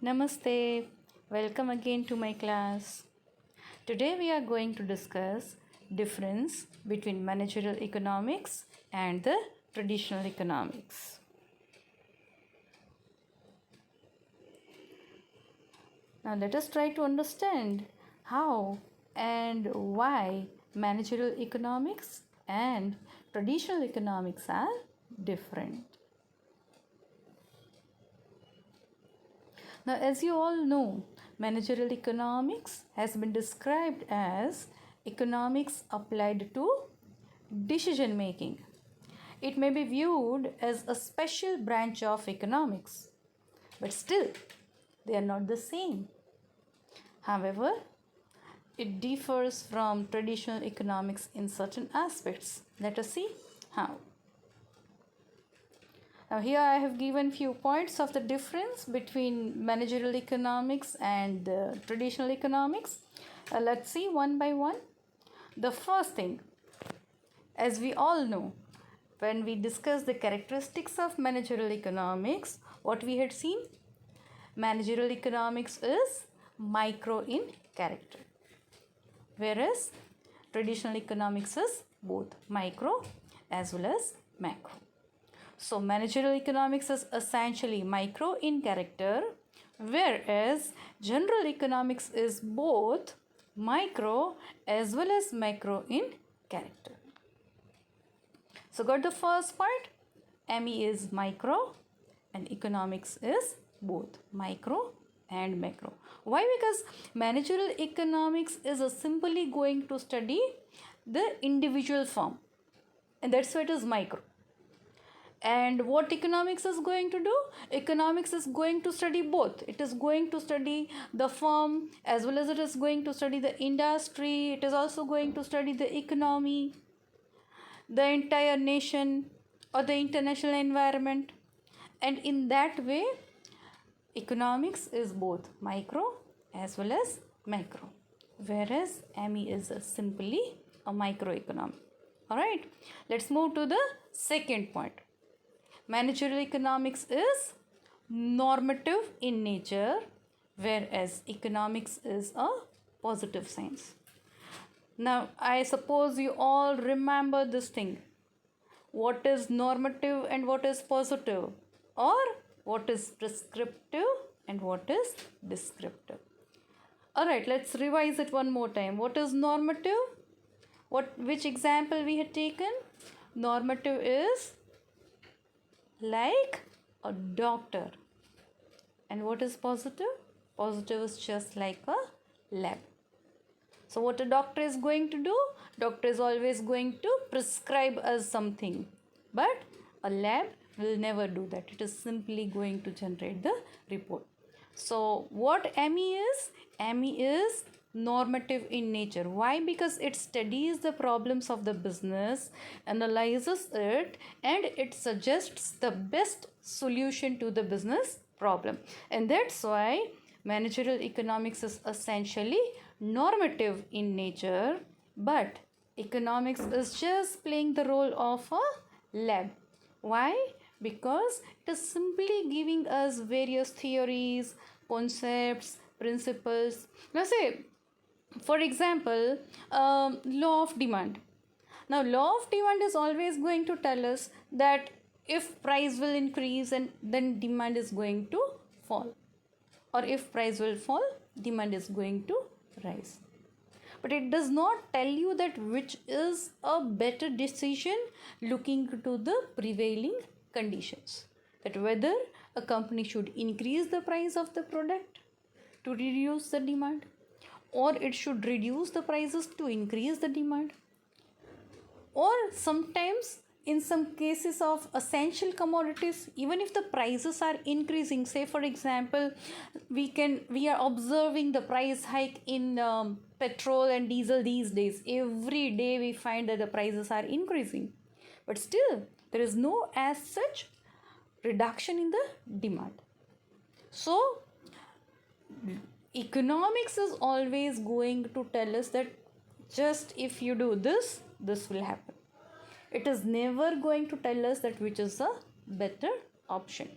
Namaste, welcome again to my class. Today we are going to discuss difference between managerial economics and the traditional economics. Now let us try to understand how and why managerial economics and traditional economics are different. Now, as you all know, managerial economics has been described as economics applied to decision making. It may be viewed as a special branch of economics, but still, they are not the same. However, it differs from traditional economics in certain aspects. Let us see how. Now here I have given few points of the difference between managerial economics and traditional economics. Let's see one by one. The first thing, as we all know, when we discuss the characteristics of managerial economics, what we had seen? Managerial economics is micro in character, whereas traditional economics is both micro as well as macro. So managerial economics is essentially micro in character, whereas general economics is both micro as well as macro in character. So got the first part, ME is micro and economics is both micro and macro. Why? Because managerial economics is simply going to study the individual firm, and that's why it is micro. And what economics is going to do? Economics is going to study both. It is going to study the firm as well as it is going to study the industry. It is also going to study the economy, the entire nation or the international environment. And in that way, economics is both micro as well as macro, whereas ME is simply a microeconomic. Alright, let's move to the second point. Managerial economics is normative in nature, whereas economics is a positive science. Now, I suppose you all remember this thing. What is normative and what is positive? Or what is prescriptive and what is descriptive? Alright, let's revise it one more time. What is normative? Which example we had taken? Normative is like a doctor. And what is positive? Positive is just like a lab. So what a doctor is going to do? Doctor is always going to prescribe us something. But a lab will never do that. It is simply going to generate the report. So what ME is? ME is normative in nature. Why? Because it studies the problems of the business, analyzes it, and it suggests the best solution to the business problem. And that's why managerial economics is essentially normative in nature, but economics is just playing the role of a lab. Why? Because it is simply giving us various theories, concepts, principles. Let's say, for example, law of demand. Now, law of demand is always going to tell us that if price will increase and then demand is going to fall, or if price will fall, demand is going to rise. But it does not tell you that which is a better decision looking to the prevailing conditions, that whether a company should increase the price of the product to reduce the demand, or it should reduce the prices to increase the demand. Or sometimes in some cases of essential commodities, even if the prices are increasing, say for example, we are observing the price hike in petrol and diesel these days. Every day we find that the prices are increasing, but still there is no as such reduction in the demand. So economics is always going to tell us that just if you do this, this will happen. It is never going to tell us that which is a better option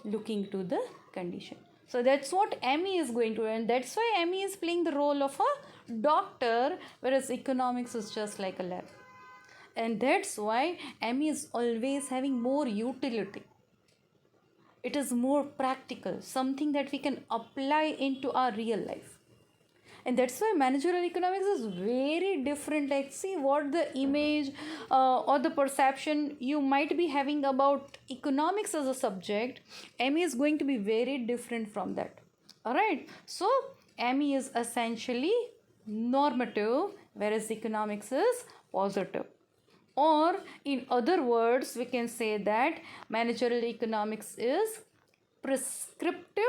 looking to the condition. So that's what ME is going to, and that's why ME is playing the role of a doctor, whereas economics is just like a lab. And that's why ME is always having more utility. It is more practical, something that we can apply into our real life. And that's why managerial economics is very different. Like, see what the image or the perception you might be having about economics as a subject, ME is going to be very different from that. All right, so ME is essentially normative, whereas economics is positive. Or in other words, we can say that managerial economics is prescriptive,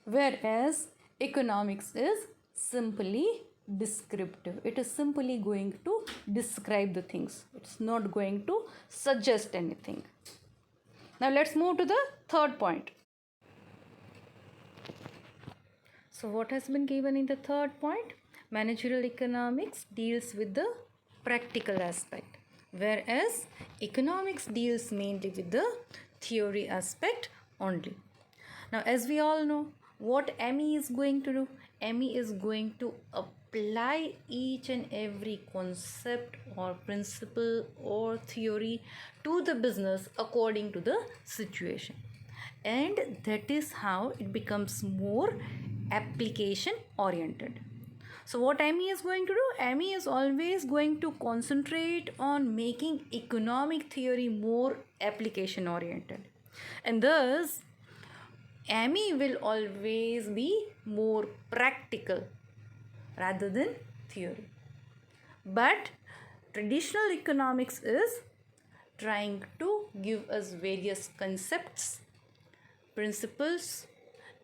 whereas economics is simply descriptive. It is simply going to describe the things. It's not going to suggest anything. Now let's move to the third point. So what has been given in the third point? Managerial economics deals with the practical aspect, whereas economics deals mainly with the theory aspect only. Now, as we all know, what ME is going to do? ME is going to apply each and every concept or principle or theory to the business according to the situation. And that is how it becomes more application oriented. So what ME is going to do? ME is always going to concentrate on making economic theory more application oriented. And thus, ME will always be more practical rather than theory. But traditional economics is trying to give us various concepts, principles,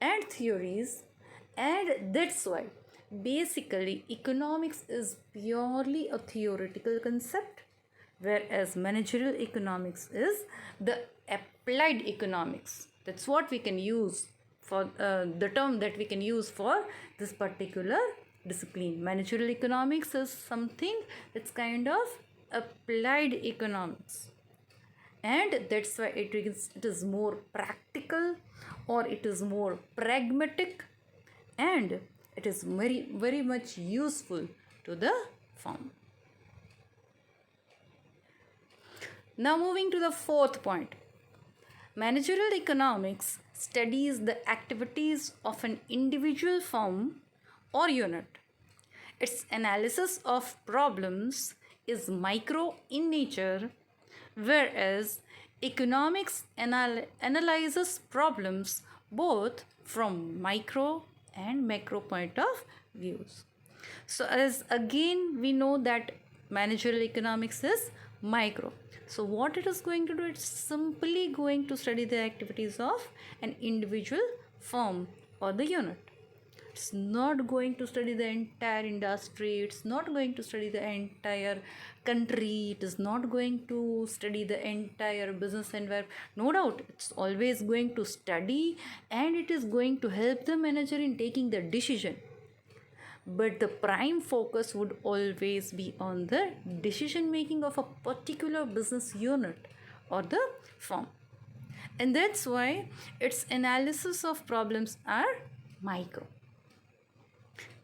and theories, and that's why basically economics is purely a theoretical concept, whereas managerial economics is the applied economics. That's what we can use for the term that we can use for this particular discipline. Managerial economics is something that's kind of applied economics, and that's why it is more practical, or it is more pragmatic, and it is very, very much useful to the firm. Now moving to the fourth point. Managerial economics studies the activities of an individual firm or unit. Its analysis of problems is micro in nature, whereas economics analyzes problems both from micro and macro point of views. So as again we know that managerial economics is micro. So what it is going to do? It's simply going to study the activities of an individual firm or the unit. It's not going to study the entire industry. It's not going to study the entire country. It is not going to study the entire business environment. No doubt, it's always going to study, and it is going to help the manager in taking the decision. But the prime focus would always be on the decision making of a particular business unit or the firm. And that's why its analysis of problems are micro.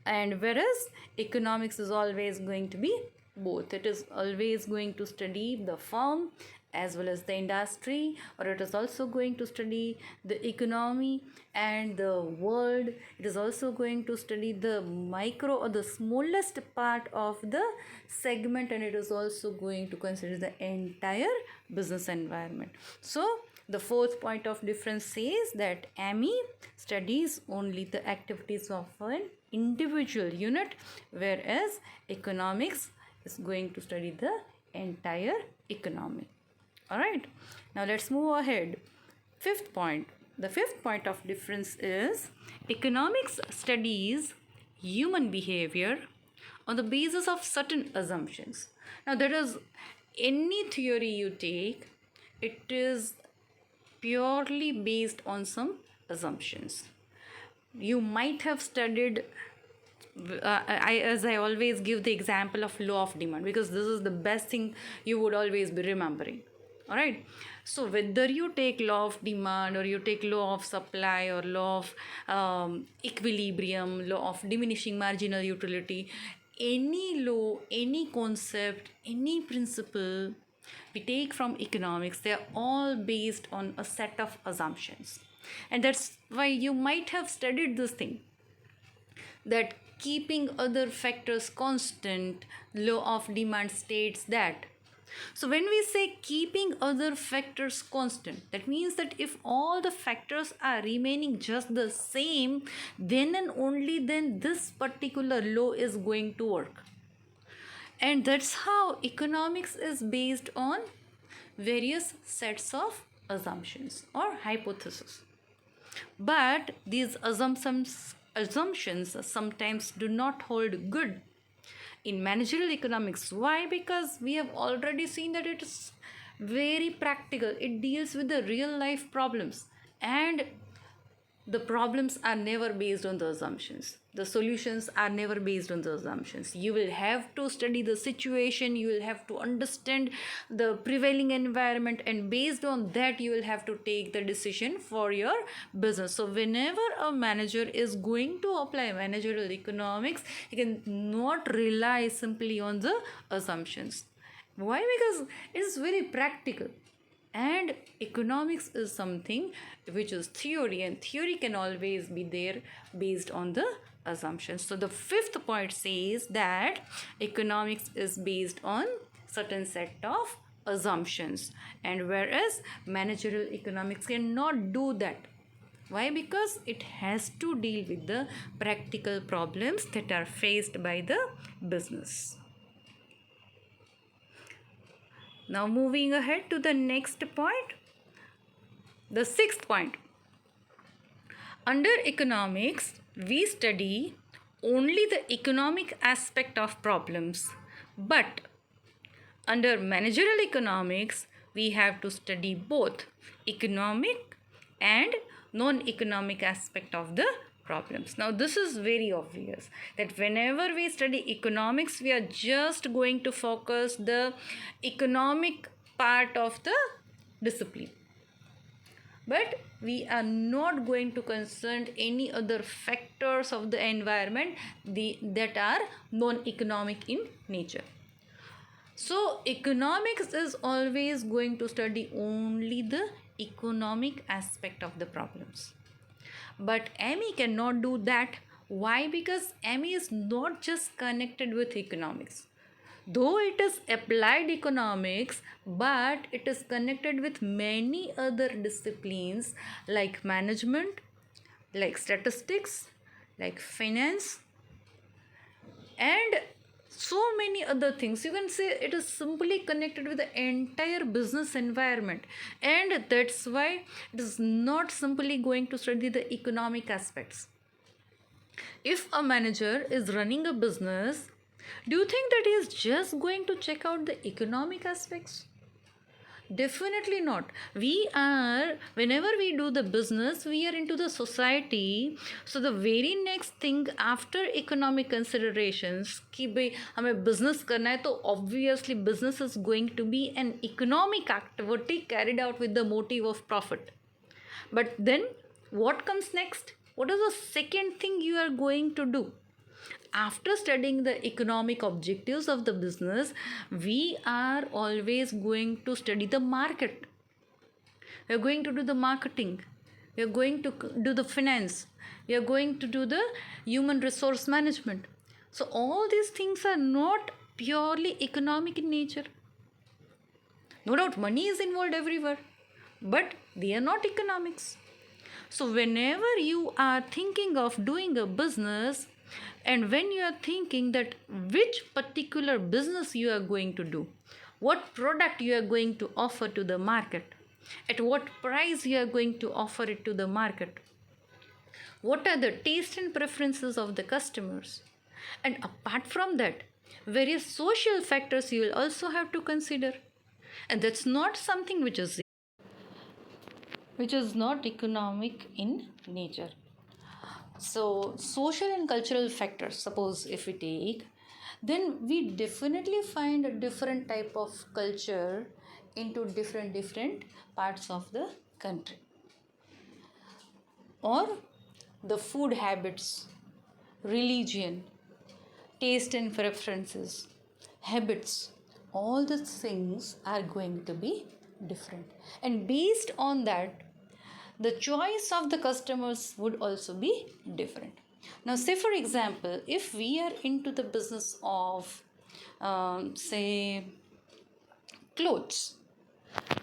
And whereas economics is always going to be both. It is always going to study the firm as well as the industry, or it is also going to study the economy and the world. It is also going to study the micro or the smallest part of the segment, and it is also going to consider the entire business environment. So the fourth point of difference says that ME studies only the activities of an individual unit, whereas economics is going to study the entire economy. Alright, now let's move ahead. Fifth point. The fifth point of difference is economics studies human behavior on the basis of certain assumptions. Now that is, any theory you take, it is purely based on some assumptions. You might have studied I always give the example of law of demand, because this is the best thing you would always be remembering. All right. So whether you take law of demand or you take law of supply or law of equilibrium, law of diminishing marginal utility, any law, any concept, any principle we take from economics, they are all based on a set of assumptions. And that's why you might have studied this thing, that keeping other factors constant, law of demand states that. So when we say keeping other factors constant, that means that if all the factors are remaining just the same, then and only then this particular law is going to work. And that's how economics is based on various sets of assumptions or hypotheses. But these assumptions sometimes do not hold good in managerial economics. Why? Because we have already seen that it is very practical. It deals with the real life problems, and the problems are never based on the assumptions. The solutions are never based on the assumptions. You will have to study the situation, you will have to understand the prevailing environment, and based on that you will have to take the decision for your business. So whenever a manager is going to apply managerial economics, he can not rely simply on the assumptions. Why? Because it is very practical. And economics is something which is theory, and theory can always be there based on the assumptions. So the fifth point says that economics is based on certain set of assumptions, and whereas managerial economics cannot do that. Why? Because it has to deal with the practical problems that are faced by the business. Now moving ahead to the next point, the sixth point. Under economics, we study only the economic aspect of problems, but under managerial economics, we have to study both economic and non-economic aspect of the problems. Now this is very obvious that whenever we study economics, we are just going to focus the economic part of the discipline, but we are not going to concern any other factors of the environment that are non-economic in nature. So economics is always going to study only the economic aspect of the problems. But ME cannot do that. Why? Because ME is not just connected with economics. Though it is applied economics, but it is connected with many other disciplines like management, like statistics, like finance, and so many other things. You can say it is simply connected with the entire business environment, and that's why it is not simply going to study the economic aspects. If a manager is running a business, do you think that he is just going to check out the economic aspects? Definitely not. Whenever we do the business, we are into the society. So the very next thing after economic considerations कि भाई हमें business करना है, तो obviously business is going to be an economic activity carried out with the motive of profit. But then what comes next? What is the second thing you are going to do? After studying the economic objectives of the business, we are always going to study the market. We are going to do the marketing. We are going to do the finance. We are going to do the human resource management. So all these things are not purely economic in nature. No doubt money is involved everywhere, but they are not economics. So whenever you are thinking of doing a business, and when you are thinking that which particular business you are going to do, what product you are going to offer to the market, at what price you are going to offer it to the market, what are the taste and preferences of the customers, and apart from that, various social factors you will also have to consider. And that's not something which is not economic in nature. So social and cultural factors, suppose if we take, then we definitely find a different type of culture into different parts of the country. Or the food habits, religion, taste and preferences, habits, all the things are going to be different. And based on that, the choice of the customers would also be different. Now, say for example, if we are into the business of, say, clothes.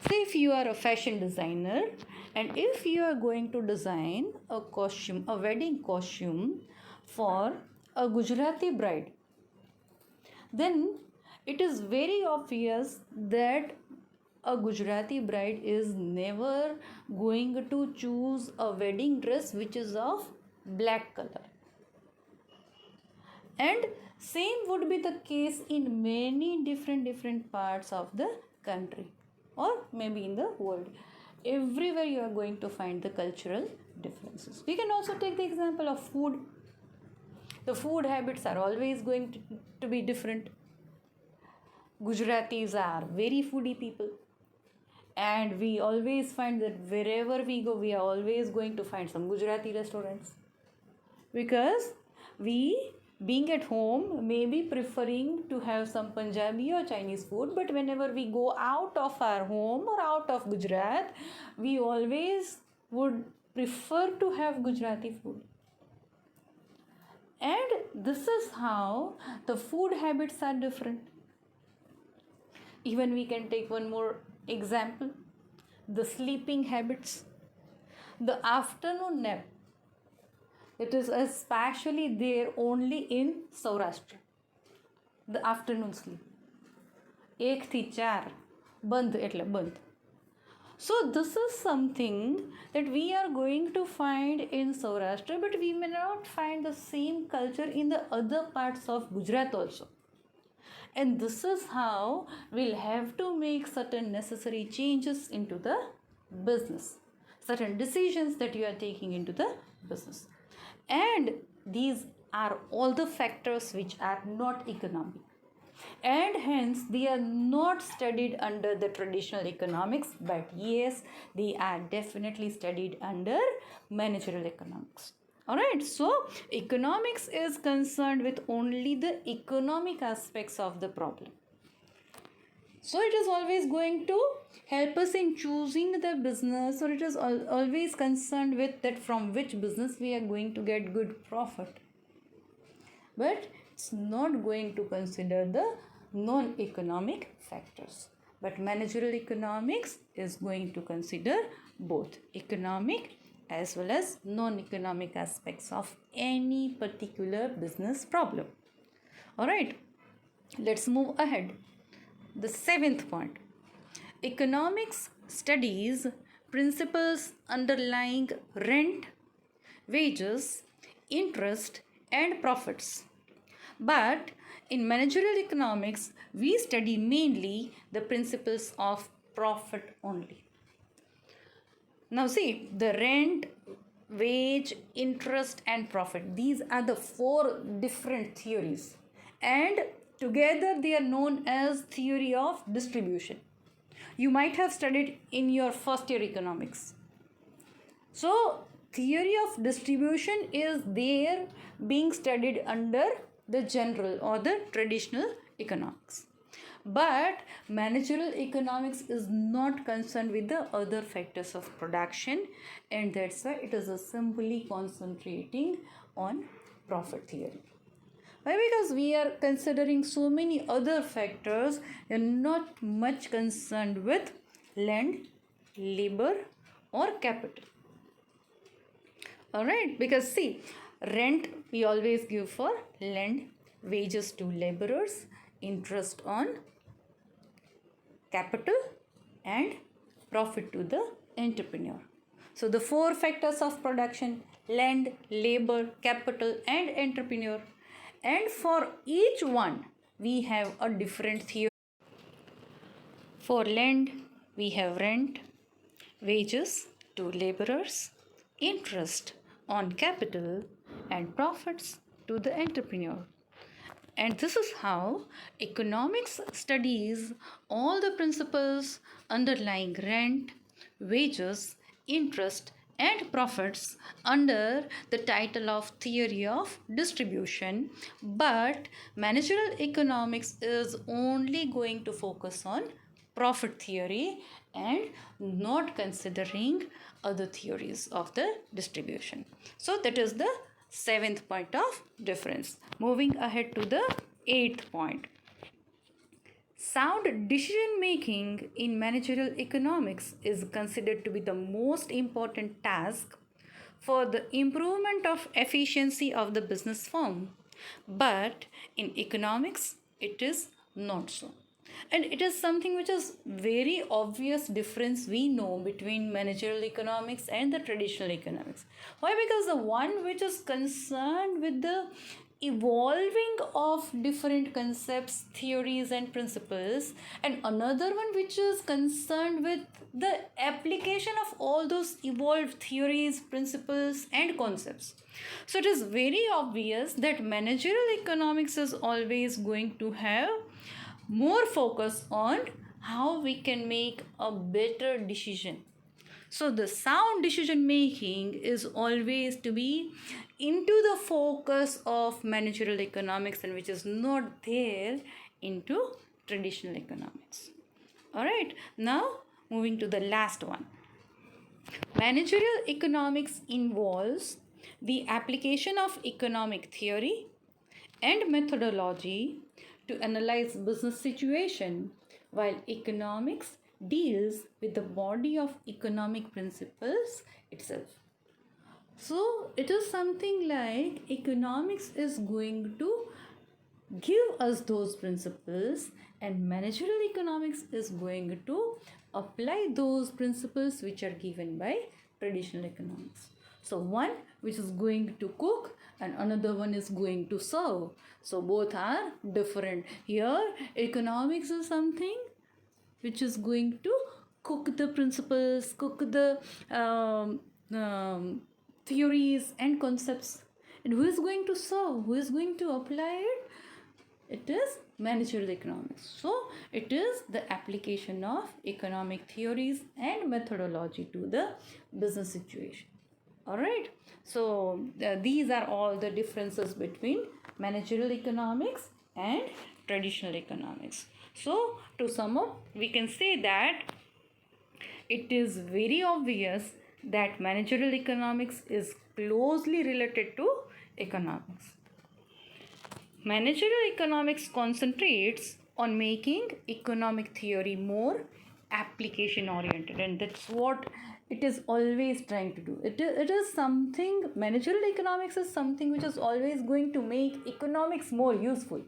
Say if you are a fashion designer and if you are going to design a costume, a wedding costume for a Gujarati bride, then it is very obvious that a Gujarati bride is never going to choose a wedding dress which is of black color. And same would be the case in many different parts of the country or maybe in the world. Everywhere you are going to find the cultural differences. We can also take the example of food. The food habits are always going to be different. Gujaratis are very foodie people. And we always find that wherever we go, we are always going to find some Gujarati restaurants. Because we, being at home, may be preferring to have some Punjabi or Chinese food, but whenever we go out of our home or out of Gujarat, we always would prefer to have Gujarati food. And this is how the food habits are different. Even we can take one more example, the sleeping habits, the afternoon nap. It is especially there only in Saurashtra. The afternoon sleep. 1 થી 4 બંધ એટલે બંધ. So this is something that we are going to find in Saurashtra, but we may not find the same culture in the other parts of Gujarat also. And this is how we'll have to make certain necessary changes into the business. Certain decisions that you are taking into the business. And these are all the factors which are not economic. And hence they are not studied under the traditional economics, but yes, they are definitely studied under managerial economics. Alright, so economics is concerned with only the economic aspects of the problem. So it is always going to help us in choosing the business, or it is always concerned with that from which business we are going to get good profit. But it's not going to consider the non-economic factors. But managerial economics is going to consider both economic as well as non-economic aspects of any particular business problem. Alright, let's move ahead. The 7th point. Economics studies principles underlying rent, wages, interest, and profits. But in managerial economics, we study mainly the principles of profit only. Now see, the rent, wage, interest, and profit. These are the 4 different theories. And together they are known as theory of distribution. You might have studied in your first year economics. So, theory of distribution is there being studied under the general or the traditional economics. But managerial economics is not concerned with the other factors of production, and that's why it is simply concentrating on profit theory. Why? Because we are considering so many other factors and not much concerned with land, labor, or capital. Alright, because see, rent we always give for land, wages to laborers, interest on capital, and profit to the entrepreneur. So the 4 factors of production: land, labor, capital, and entrepreneur. And for each one we have a different theory. For land we have rent, wages to laborers, interest on capital, and profits to the entrepreneur. And this is how economics studies all the principles underlying rent, wages, interest, and profits under the title of theory of distribution, but managerial economics is only going to focus on profit theory and not considering other theories of the distribution. So that is the seventh point of difference. Moving ahead to the eighth point. Sound decision making in managerial economics is considered to be the most important task for the improvement of efficiency of the business firm. But in economics, it is not so. And it is something which is very obvious difference we know between managerial economics and the traditional economics. Why? Because the one which is concerned with the evolving of different concepts, theories and principles, and another one which is concerned with the application of all those evolved theories, principles and concepts. So it is very obvious that managerial economics is always going to have more focus on how we can make a better decision. So the sound decision making is always to be into the focus of managerial economics, and which is not there into traditional economics. All right, now moving to the last one. Managerial economics involves the application of economic theory and methodology to analyze business situation, while economics deals with the body of economic principles itself. So it is something like economics is going to give us those principles, and managerial economics is going to apply those principles which are given by traditional economics. So one which is going to cook and another one is going to serve. So both are different. Here economics is something which is going to cook the principles, cook the theories and concepts. And who is going to serve? Who is going to apply it? It is managerial economics. So it is the application of economic theories and methodology to the business situation. All right. So these are all the differences between managerial economics and traditional economics. So to sum up, we can say that it is very obvious that managerial economics is closely related to economics. Managerial economics concentrates on making economic theory more application oriented, and that's what it is always trying to do. It is something, managerial economics is something which is always going to make economics more useful.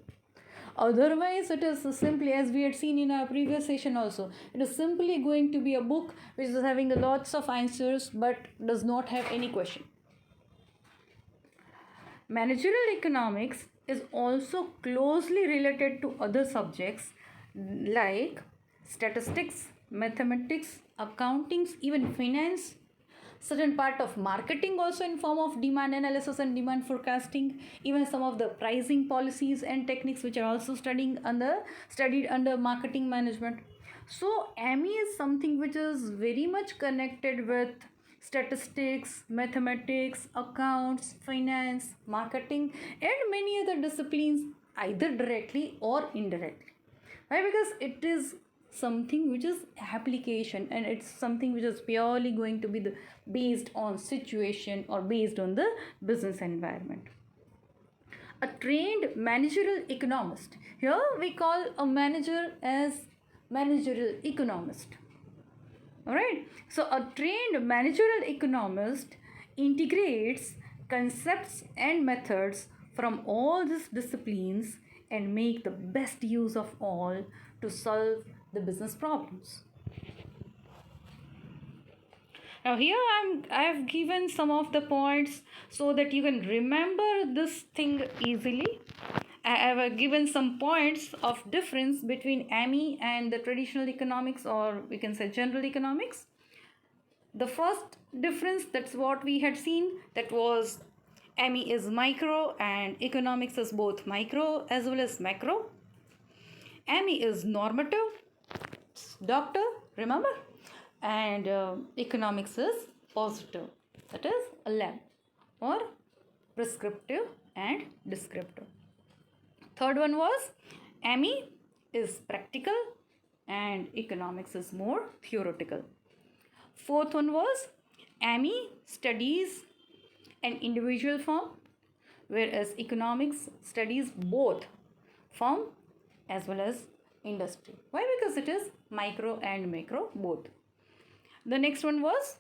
Otherwise, it is simply, as we had seen in our previous session also, it is simply going to be a book which is having lots of answers but does not have any question. Managerial economics is also closely related to other subjects like statistics, mathematics, accounting, even finance, certain part of marketing also in form of demand analysis and demand forecasting, even some of the pricing policies and techniques which are also studied under marketing management. So ME is something which is very much connected with statistics, mathematics, accounts, finance, marketing and many other disciplines, either directly or indirectly. Why? Because it is something which is application, and it's something which is purely going to be based on situation or based on the business environment. A trained managerial economist, here we call a manager as managerial economist. All right, so a trained managerial economist integrates concepts and methods from all these disciplines and make the best use of all to solve the business problems. Now here I have given some of the points so that you can remember this thing easily. I have given some points of difference between ME and the traditional economics, or we can say general economics. The first difference, that's what we had seen, that was ME is micro and economics is both micro as well as macro. ME is normative, doctor, remember? And economics is positive, that is a lab, or prescriptive and descriptive. Third one was ME is practical and economics is more theoretical. Fourth one was ME studies an individual firm, whereas economics studies both firm as well as industry. Why? Because it is micro and macro both. The next one was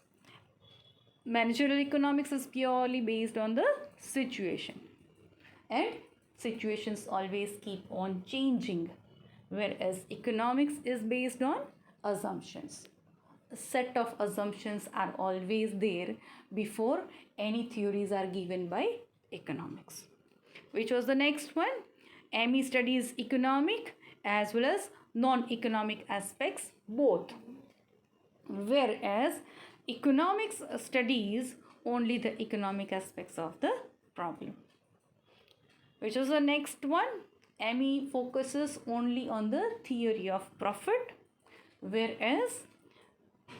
managerial economics is purely based on the situation, and situations always keep on changing, whereas economics is based on assumptions. A set of assumptions are always there before any theories are given by economics. Which was the next one? ME studies economic as well as non-economic aspects both, whereas economics studies only the economic aspects of the problem. Which is the next one? ME focuses only on the theory of profit, whereas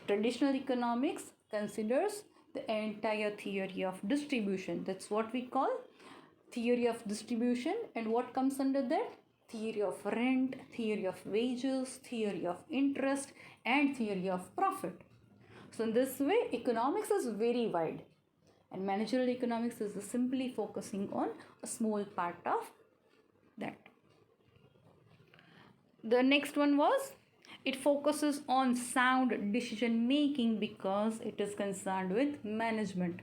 traditional economics considers the entire theory of distribution. That's what we call theory of distribution. And what comes under that? Theory of rent, theory of wages, theory of interest, and theory of profit. So in this way, economics is very wide, and managerial economics is simply focusing on a small part of that. The next one was it focuses on sound decision making because it is concerned with management.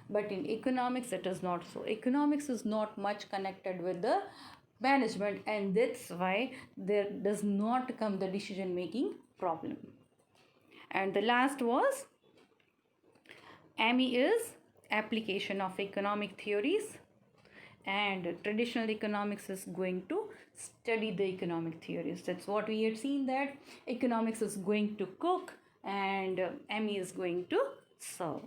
But in economics, it is not so. Economics is not much connected with the management, and that's why there does not come the decision making problem. And the last was ME is application of economic theories, and traditional economics is going to study the economic theories. That's what we had seen, that economics is going to cook and ME is going to serve.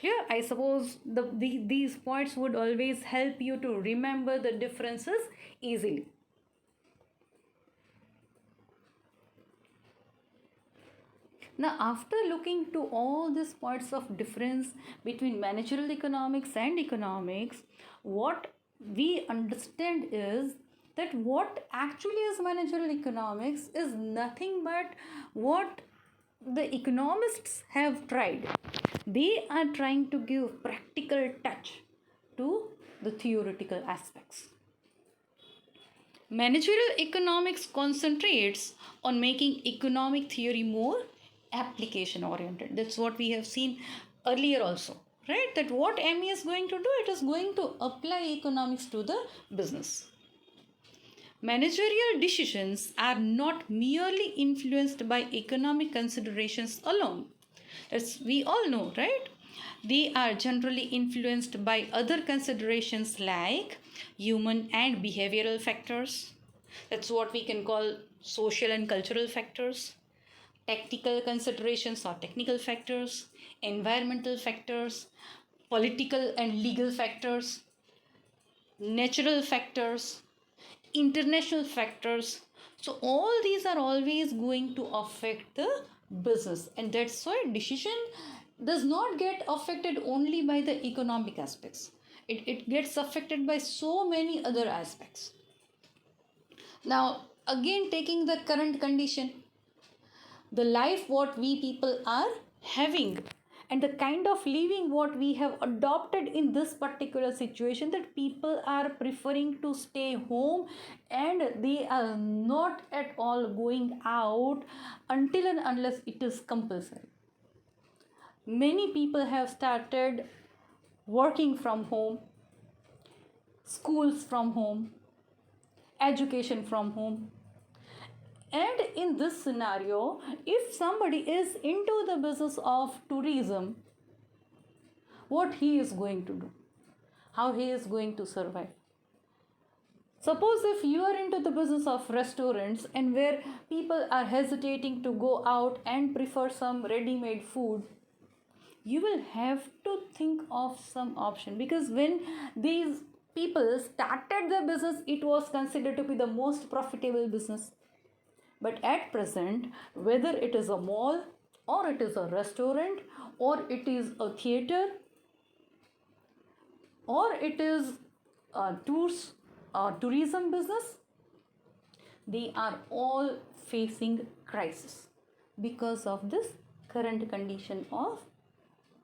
Clear? I suppose these points would always help you to remember the differences easily. Now, after looking to all these points of difference between managerial economics and economics, what we understand is that what actually is managerial economics is nothing but what the economists have tried. They are trying to give practical touch to the theoretical aspects. Managerial economics concentrates on making economic theory more application oriented. That's what we have seen earlier also, right? That what ME is going to do, it is going to apply economics to the business. Managerial decisions are not merely influenced by economic considerations alone. As we all know, right? They are generally influenced by other considerations like human and behavioral factors. That's what we can call social and cultural factors. Tactical considerations or technical factors, environmental factors, political and legal factors, natural factors, international factors. So all these are always going to affect the business, and that's why decision does not get affected only by the economic aspects. It gets affected by so many other aspects. Now, again, taking the current condition, the life what we people are having, and the kind of living what we have adopted in this particular situation, that people are preferring to stay home and they are not at all going out until and unless it is compulsory. Many people have started working from home, schools from home, education from home. And in this scenario, if somebody is into the business of tourism, what he is going to do? How he is going to survive? Suppose if you are into the business of restaurants and where people are hesitating to go out and prefer some ready-made food, you will have to think of some option, because when these people started the business, it was considered to be the most profitable business. But at present, whether it is a mall or it is a restaurant or it is a theater or it is a tourism business, they are all facing crisis because of this current condition of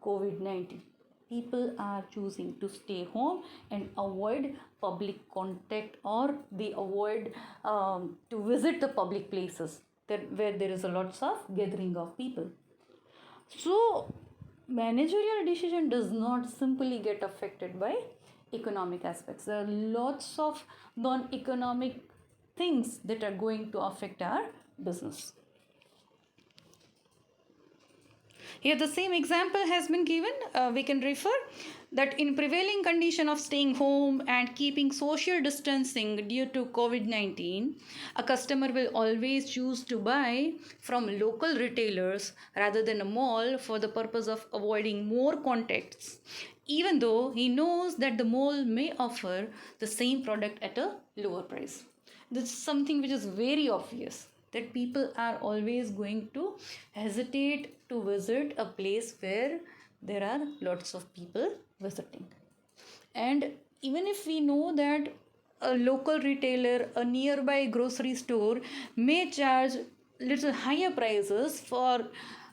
COVID-19. People are choosing to stay home and avoid public contact, or they avoid to visit the public places where there is a lots of gathering of people. So managerial decision does not simply get affected by economic aspects. There are lots of non-economic things that are going to affect our business. Here the same example has been given. We can refer that in prevailing condition of staying home and keeping social distancing due to COVID-19, a customer will always choose to buy from local retailers rather than a mall for the purpose of avoiding more contacts, even though he knows that the mall may offer the same product at a lower price. This is something which is very obvious, that people are always going to hesitate to visit a place where there are lots of people visiting. And even if we know that a local retailer, a nearby grocery store may charge little higher prices for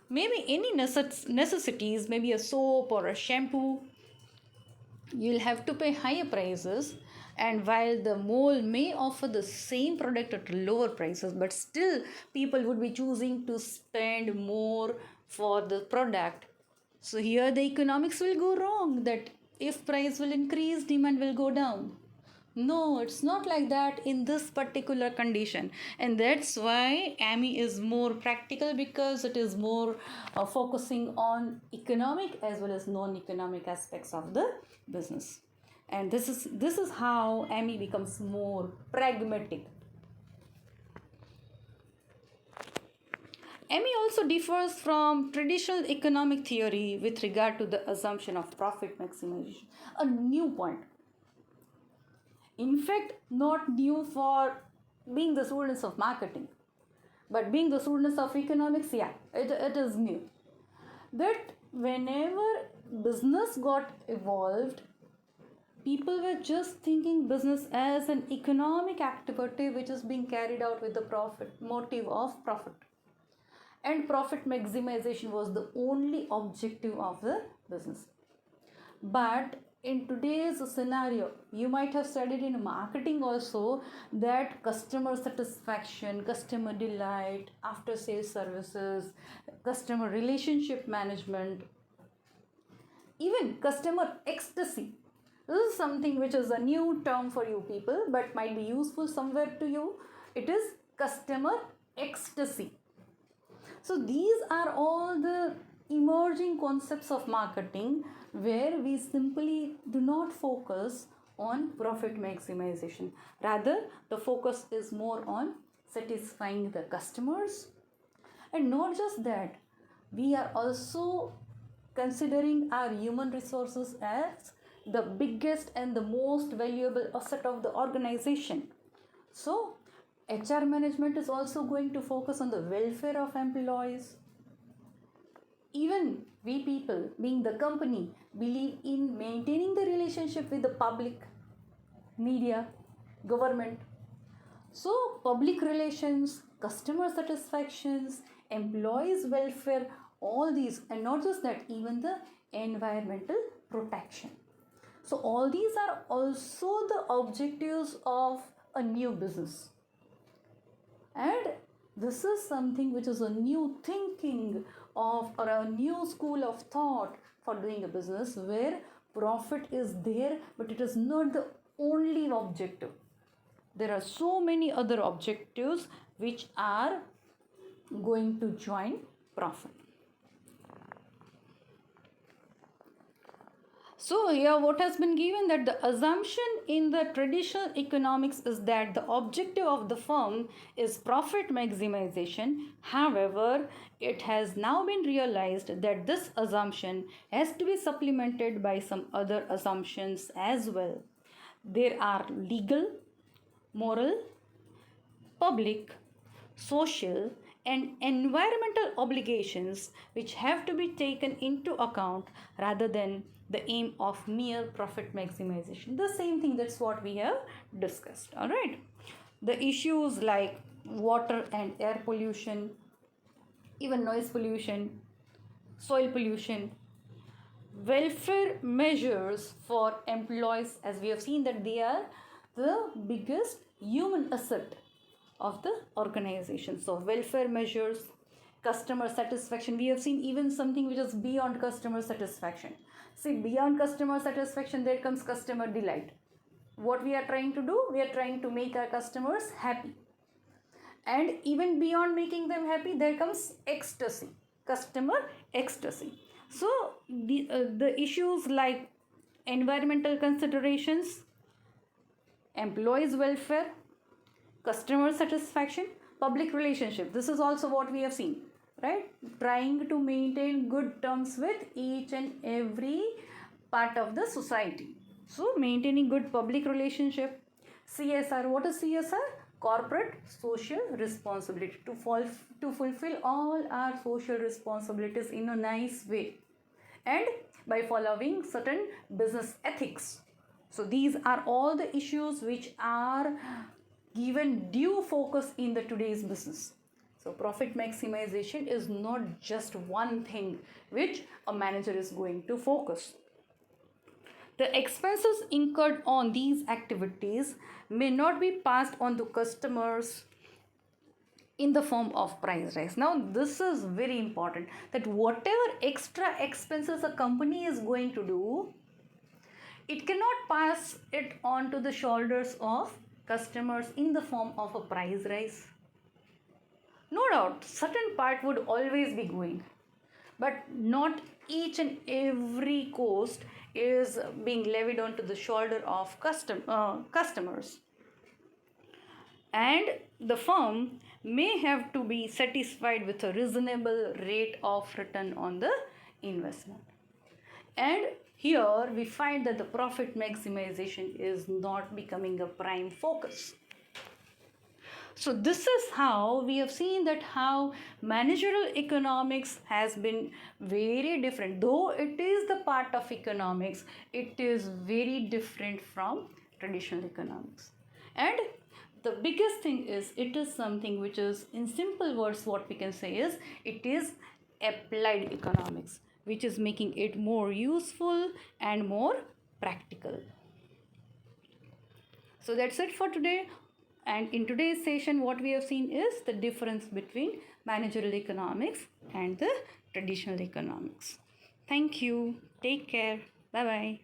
maybe any necessities, maybe a soap or a shampoo, you'll have to pay higher prices. And while the mall may offer the same product at lower prices, but still people would be choosing to spend more for the product. So here the economics will go wrong, that if price will increase, demand will go down. No, it's not like that in this particular condition. And that's why AMI is more practical, because it is more focusing on economic as well as non-economic aspects of the business. And this is how AMI becomes more pragmatic. AMI also differs from traditional economic theory with regard to the assumption of profit maximization. A new point. In fact, not new for being the students of marketing, but being the students of economics, yeah, it is new. That whenever business got evolved, people were just thinking business as an economic activity which is being carried out with the motive of profit. And profit maximization was the only objective of the business. But in today's scenario, you might have studied in marketing also that customer satisfaction, customer delight, after sales services, customer relationship management, even customer ecstasy. This is something which is a new term for you people, but might be useful somewhere to you. It is customer ecstasy. So these are all the emerging concepts of marketing where we simply do not focus on profit maximization. Rather, the focus is more on satisfying the customers. And not just that, we are also considering our human resources as the biggest and the most valuable asset of the organization. So HR management is also going to focus on the welfare of employees. Even we people, being the company, believe in maintaining the relationship with the public, media, government. So public relations, customer satisfactions, employees' welfare, all these, and not just that, even the environmental protection. So all these are also the objectives of a new business. And this is something which is a new thinking of, or a new school of thought for doing a business, where profit is there, but it is not the only objective. There are so many other objectives which are going to join profit. So here what has been given, that the assumption in the traditional economics is that the objective of the firm is profit maximization. However, it has now been realized that this assumption has to be supplemented by some other assumptions as well. There are legal, moral, public, social, and environmental obligations which have to be taken into account rather than the aim of mere profit maximization. The same thing, that's what we have discussed. All right. The issues like water and air pollution, even noise pollution, soil pollution, welfare measures for employees, as we have seen that they are the biggest human asset of the organization. So welfare measures, customer satisfaction, we have seen even something which is beyond customer satisfaction. See, beyond customer satisfaction there comes customer delight. What we are trying to do, we are trying to make our customers happy, and even beyond making them happy there comes ecstasy, customer ecstasy. So the issues like environmental considerations, employees welfare, customer satisfaction, public relationship, this is also what we have seen, right? Trying to maintain good terms with each and every part of the society. So maintaining good public relationship. CSR, what is CSR? Corporate social responsibility, to fulfill all our social responsibilities in a nice way and by following certain business ethics. So these are all the issues which are given due focus in the today's business. So profit maximization is not just one thing which a manager is going to focus. The expenses incurred on these activities may not be passed on to customers in the form of price rise. Now this is very important, that whatever extra expenses a company is going to do, it cannot pass it on to the shoulders of customers in the form of a price rise. No doubt certain part would always be going, but not each and every cost is being levied onto the shoulder of customers, and the firm may have to be satisfied with a reasonable rate of return on the investment. And here we find that the profit maximization is not becoming a prime focus. So this is how we have seen that how managerial economics has been very different. Though it is the part of economics, it is very different from traditional economics. And the biggest thing is, it is something which is, in simple words, what we can say is, it is applied economics, which is making it more useful and more practical. So that's it for today. And in today's session, what we have seen is the difference between managerial economics and the traditional economics. Thank you. Take care. Bye-bye.